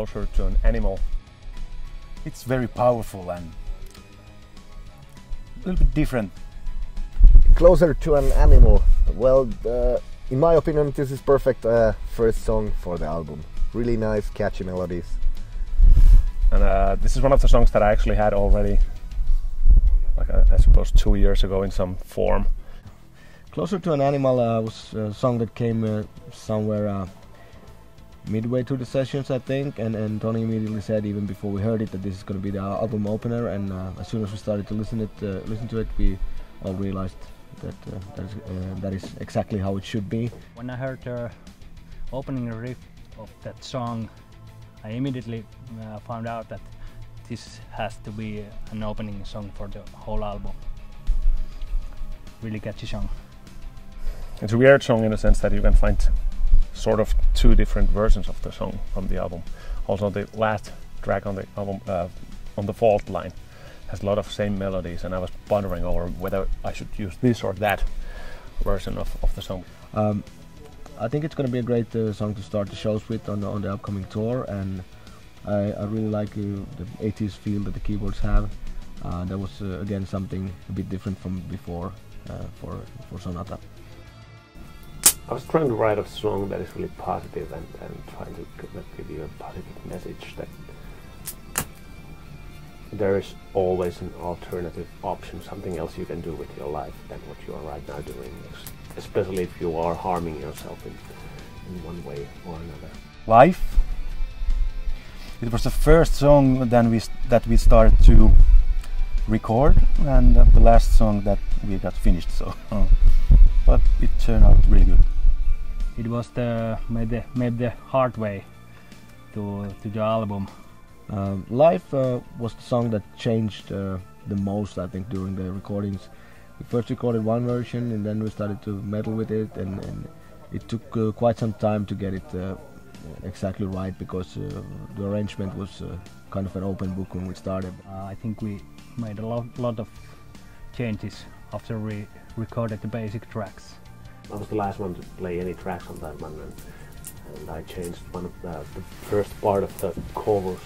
Closer to an Animal. It's very powerful and a little bit different. Closer to an Animal. Well, in my opinion, this is perfect first song for the album. Really nice, catchy melodies. And this is one of the songs that I actually had already, like I suppose 2 years ago in some form. Closer to an Animal was a song that came somewhere midway through the sessions, I think, and Tony immediately said, even before we heard it, that this is going to be the album opener. And as soon as we started to listen to it, we all realized that that is exactly how it should be. When I heard the opening riff of that song, I immediately found out that this has to be an opening song for the whole album. Really catchy song. It's a weird song in the sense that you can find sort of two different versions of the song from the album. Also, the last track on the album, on the Fault Line, has a lot of same melodies, and I was pondering over whether I should use this or that version of the song. I think it's going to be a great song to start the shows with on the upcoming tour, and I really like the 80s feel that the keyboards have. That was again something a bit different from before for Sonata. I was trying to write a song that is really positive and trying to give you a positive message that there is always an alternative option, something else you can do with your life than what you are right now doing, especially if you are harming yourself in one way or another. Life. It was the first song that we started to record, and the last song that we got finished. So, but it turned out really good. It was maybe the hard way to the album. Life was the song that changed the most, I think, during the recordings. We first recorded one version, and then we started to meddle with it, and it took quite some time to get it exactly right, because the arrangement was kind of an open book when we started. I think we made a lot of changes after we recorded the basic tracks. I was the last one to play any tracks on that one, and I changed one of the first part of the chorus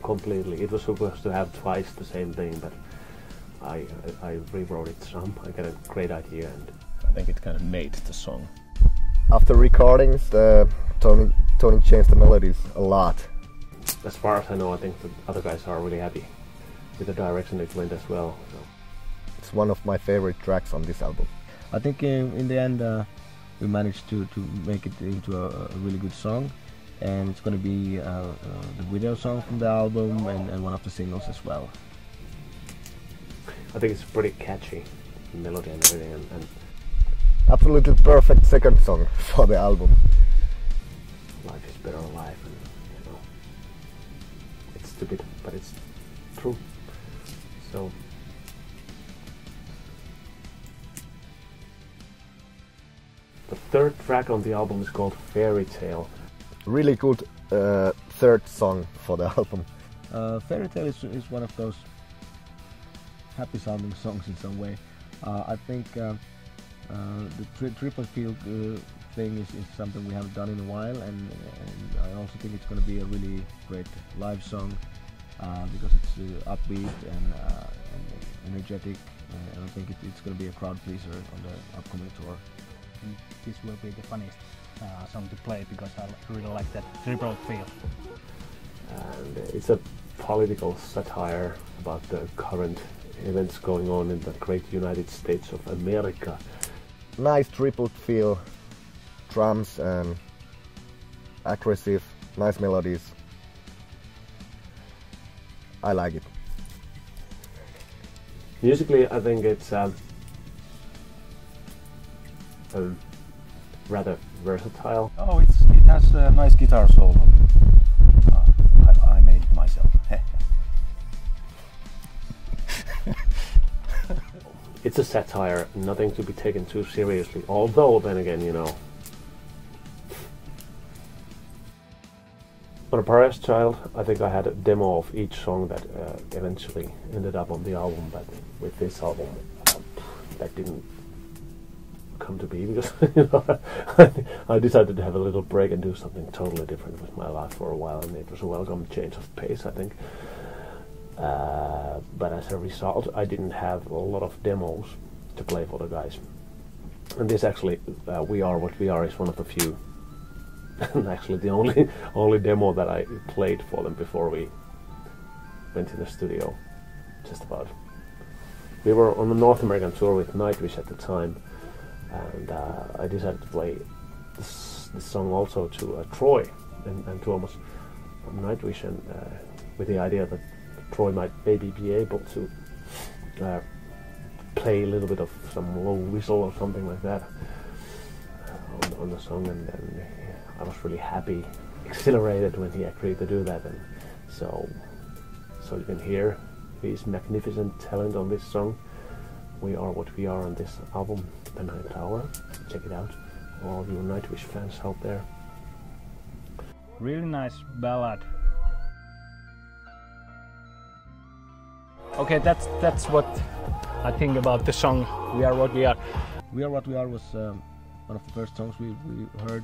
completely. It was supposed to have twice the same thing, but I rewrote it some. I got a great idea, and I think it kind of made the song. After recordings, Tony changed the melodies a lot. As far as I know, I think the other guys are really happy with the direction it went as well. So. It's one of my favorite tracks on this album. I think in the end we managed to make it into a really good song, and it's going to be the video song from the album and one of the singles as well. I think it's pretty catchy, melody and everything, and absolutely perfect second song for the album. Life is better alive, and you know, it's stupid, but it's true. So. The third track on the album is called Fairy Tale. Really good third song for the album. Fairy Tale is one of those happy sounding songs in some way. I think the triple field thing is something we haven't done in a while, and I also think it's going to be a really great live song because it's upbeat and energetic, and I think it's going to be a crowd pleaser on the upcoming tour. This will be the funniest song to play because I really like that triple feel. And it's a political satire about the current events going on in the great United States of America. Nice triple feel, drums and aggressive, nice melodies. I like it. Musically, I think it's rather versatile. Oh, it has a nice guitar solo. I made it myself. It's a satire, nothing to be taken too seriously, although then again, you know. On A Paradise Child, I think I had a demo of each song that eventually ended up on the album, but with this album, that didn't come to be because I decided to have a little break and do something totally different with my life for a while, and it was a welcome change of pace, I think. But as a result, I didn't have a lot of demos to play for the guys. And this actually, We Are What We Are is one of the few, and actually the only demo that I played for them before we went in the studio, just about. We were on a North American tour with Nightwish at the time, and I decided to play this song also to Troy and Tuomas from Nightwish, and with the idea that Troy might maybe be able to play a little bit of some low whistle or something like that on the song, and I was really happy, exhilarated when he agreed to do that, and so you can hear his magnificent talent on this song. We Are What We Are on this album, The Ninth Hour. Check it out, all you Nightwish fans out there. Really nice ballad. Okay, that's what I think about the song We Are What We Are. We Are What We Are was one of the first songs we heard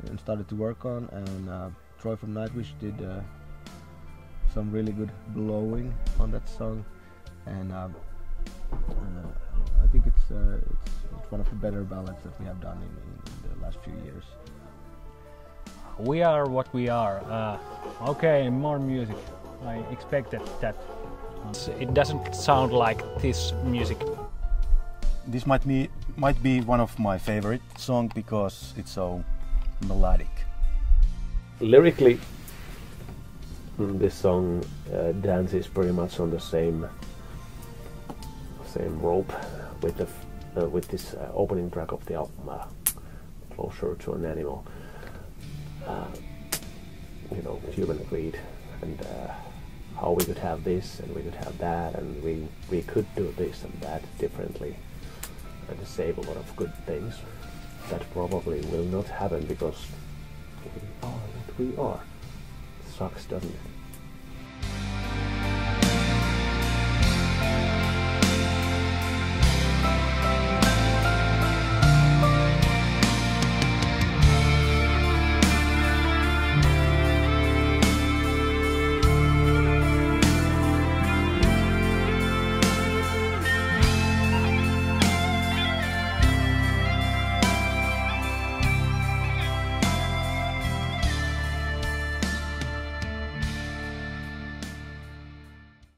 and started to work on, and Troy from Nightwish did some really good blowing on that song, and I think it's one of the better ballads that we have done in the last few years. We Are What We Are. Okay, more music. I expected that. It doesn't sound like this music. This might be one of my favorite songs because it's so melodic. Lyrically, this song dances pretty much on the same rope with this opening track of the album, Closer to an Animal. Human greed, and how we could have this and we could have that, and we could do this and that differently, and save a lot of good things. That probably will not happen because we are what we are. Sucks, doesn't it?